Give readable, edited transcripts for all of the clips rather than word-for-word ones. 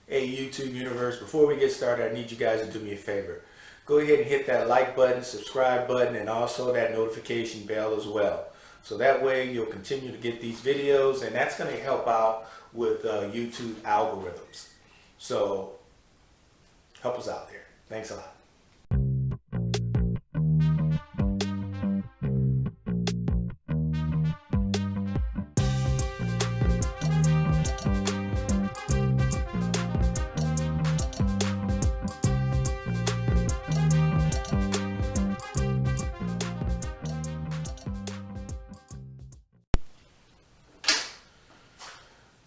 Hey YouTube universe, before we get started, I need you guys to do me a favor. Go ahead and hit that like button, subscribe button, and also that notification bell as well. So that way you'll continue to get these videos, and that's going to help out with YouTube algorithms. So help us out there. Thanks a lot.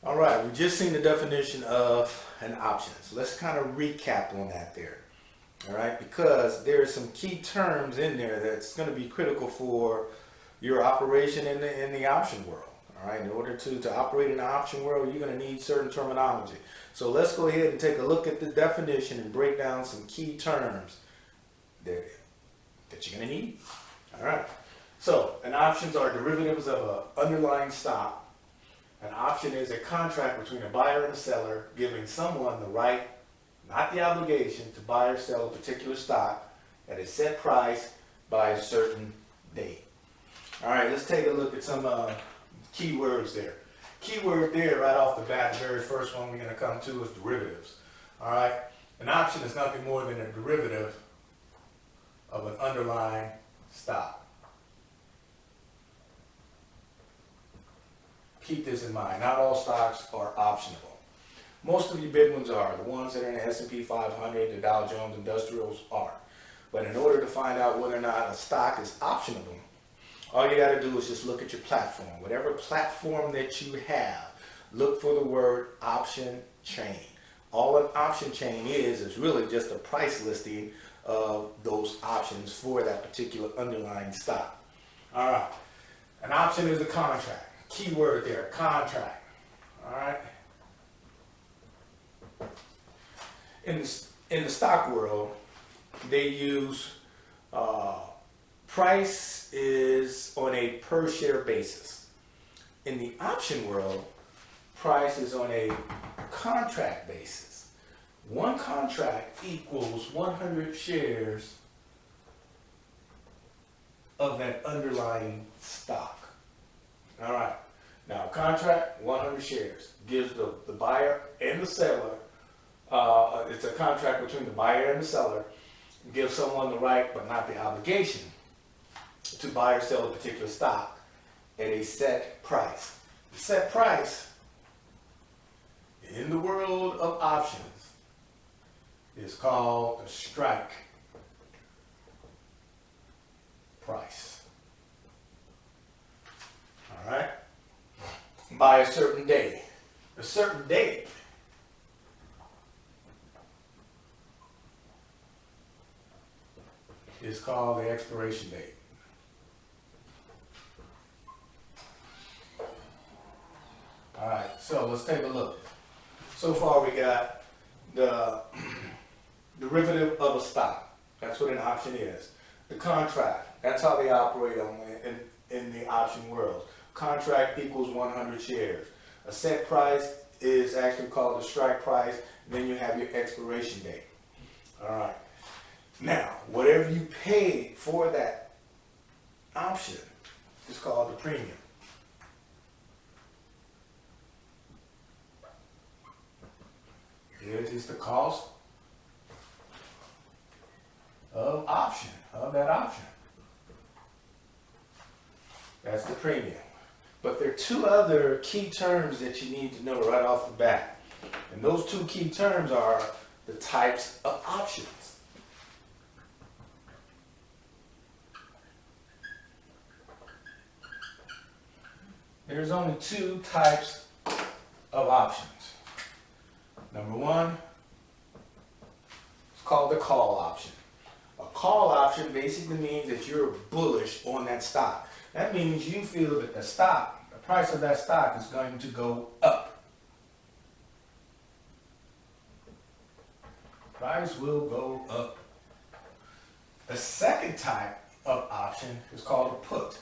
All right, we just seen the definition of an option. So let's kind of recap on that there. All right, because there are some key terms in there that's going to be critical for your operation in the option world. All right, in order to operate in the option world, you're going to need certain terminology. So let's go ahead and take a look at the definition and break down some key terms that you're going to need. All right, so an options are derivatives of an underlying stock. An option is a contract between a buyer and a seller giving someone the right, not the obligation, to buy or sell a particular stock at a set price by a certain date. All right, let's take a look at some key words there. Keyword there right off the bat, the very first one we're going to come to is derivatives. All right, an option is nothing more than a derivative of an underlying stock. Keep this in mind. Not all stocks are optionable. Most of your big ones are. The ones that are in the S&P 500, the Dow Jones Industrials are. But in order to find out whether or not a stock is optionable, all you got to do is just look at your platform. Whatever platform that you have, look for the word option chain. All an option chain is really just a price listing of those options for that particular underlying stock. All right. An option is a contract. Key word there, contract. All right. In the stock world, they use price is on a per share basis. In the option world, price is on a contract basis. One contract equals 100 shares of that underlying stock. All right. Now, contract, 100 shares, gives the buyer and the seller, it's a contract between the buyer and the seller, gives someone the right but not the obligation to buy or sell a particular stock at a set price. The set price in the world of options is called the strike price. All right? By a certain day. A certain date is called the expiration date. All right, so let's take a look. So far we got the derivative of a stock. That's what an option is. The contract. That's how they operate in the option world. Contract equals 100 shares. A set price is actually called the strike price. Then you have your expiration date. All right. Now, whatever you pay for that option is called the premium. Here is the cost of that option. That's the premium. But there are two other key terms that you need to know right off the bat. And those two key terms are the types of options. There's only two types of options. Number one, it's called the call option. A call option basically means that you're bullish on that stock. That means you feel that the price of that stock is going to go up. Price will go up. The second type of option is called a put.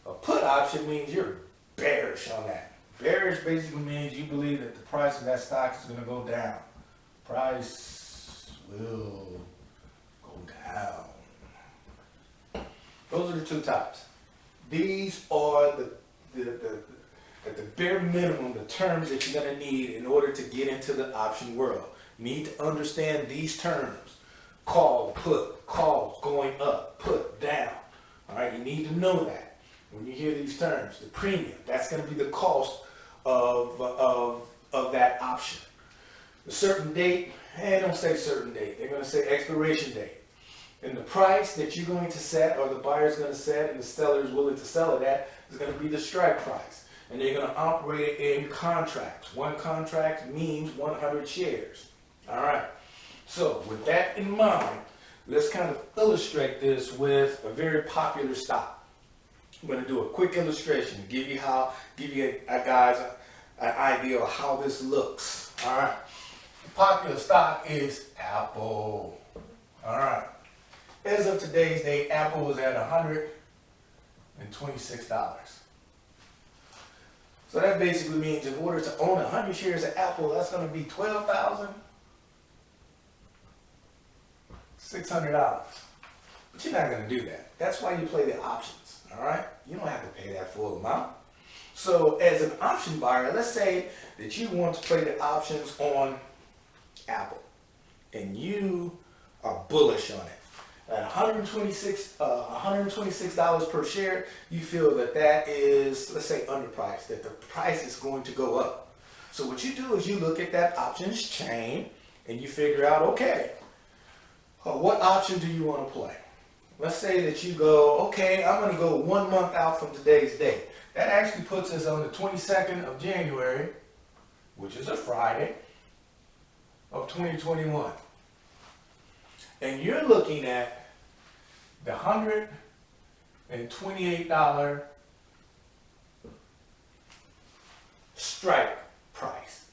A put option means you're bearish on that Bearish basically means you believe that the price of that stock is going to go down. Price will go down. Those are the two types. These are at the bare minimum, the terms that you're going to need in order to get into the option world. You need to understand these terms. Call, put, calls going up, put, down. All right, you need to know that. When you hear these terms, the premium, that's going to be the cost of that option. A certain date, don't say certain date. They're going to say expiration date. And the price that you're going to set, or the buyer's going to set, and the seller is willing to sell it at, is going to be the strike price. And they're going to operate in contracts. One contract means 100 shares. All right. So with that in mind, let's kind of illustrate this with a very popular stock. I'm going to do a quick illustration to give you guys an idea of how this looks. All right. The popular stock is Apple. All right. As of today's date, Apple is at $126. So that basically means in order to own 100 shares of Apple, that's going to be $12,600. But you're not going to do that. That's why you play the options, all right? You don't have to pay that full amount. So as an option buyer, let's say that you want to play the options on Apple, and you are bullish on it. At $126 per share, you feel that is, let's say, underpriced, that the price is going to go up. So what you do is you look at that options chain and you figure out, okay, what option do you want to play? Let's say that you go, okay, I'm going to go 1 month out from today's date. That actually puts us on the 22nd of January, which is a Friday, of 2021. And you're looking at the $128 strike price.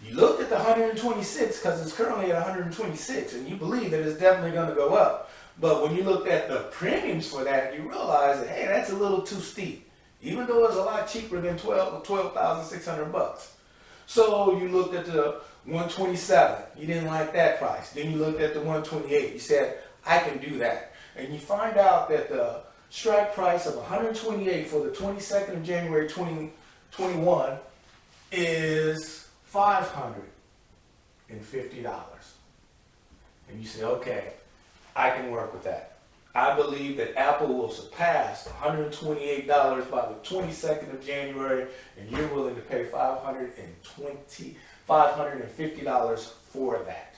You looked at the 126 because it's currently at 126, and you believe that it's definitely going to go up. But when you looked at the premiums for that, you realize that, hey, that's a little too steep, even though it's a lot cheaper than $12,600. So you looked at the 127. You didn't like that price. Then you looked at the 128. You said, I can do that. And you find out that the strike price of 128 for the 22nd of January 2021 is $550. And you say, okay, I can work with that. I believe that Apple will surpass $128 by the 22nd of January, and you're willing to pay $550 for that.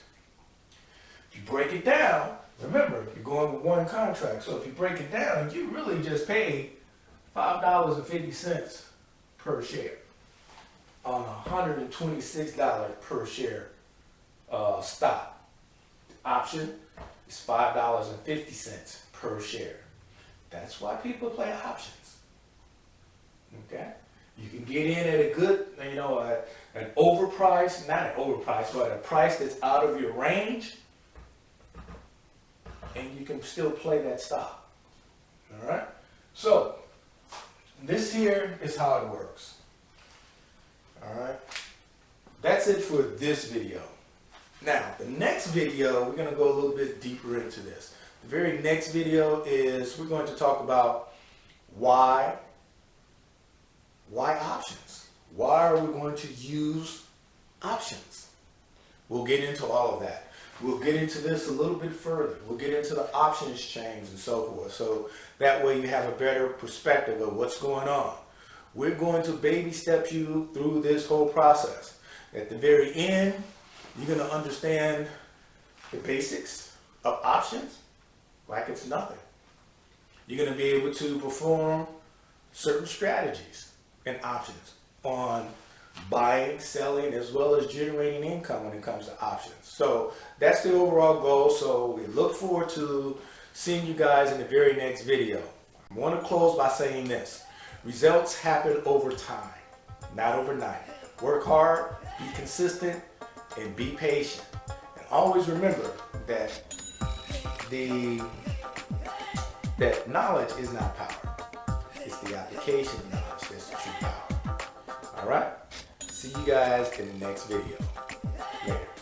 If you break it down, remember, you're going with one contract, so if you break it down, you really just paid $5.50 per share on $126 per share stock. The option is $5.50 per share. That's why people play options. Okay? You can get in at a good, an overpriced, not an overpriced, but a price that's out of your range, and you can still play that stock. All right? So, this here is how it works. All right? That's it for this video. Now, the next video, we're going to go a little bit deeper into this. The very next video is we're going to talk about why options. Why are we going to use options? We'll get into all of that. We'll get into this a little bit further. We'll get into the options chains and so forth. So that way you have a better perspective of what's going on. We're going to baby step you through this whole process. At the very end, you're going to understand the basics of options like it's nothing. You're going to be able to perform certain strategies and options on buying, selling, as well as generating income when it comes to options. So that's the overall goal. So we look forward to seeing you guys in the very next video. I want to close by saying this. Results happen over time, not overnight. Work hard, be consistent, and be patient. And always remember that that knowledge is not power. It's the application of knowledge that's the true power. All right? See you guys in the next video. Later.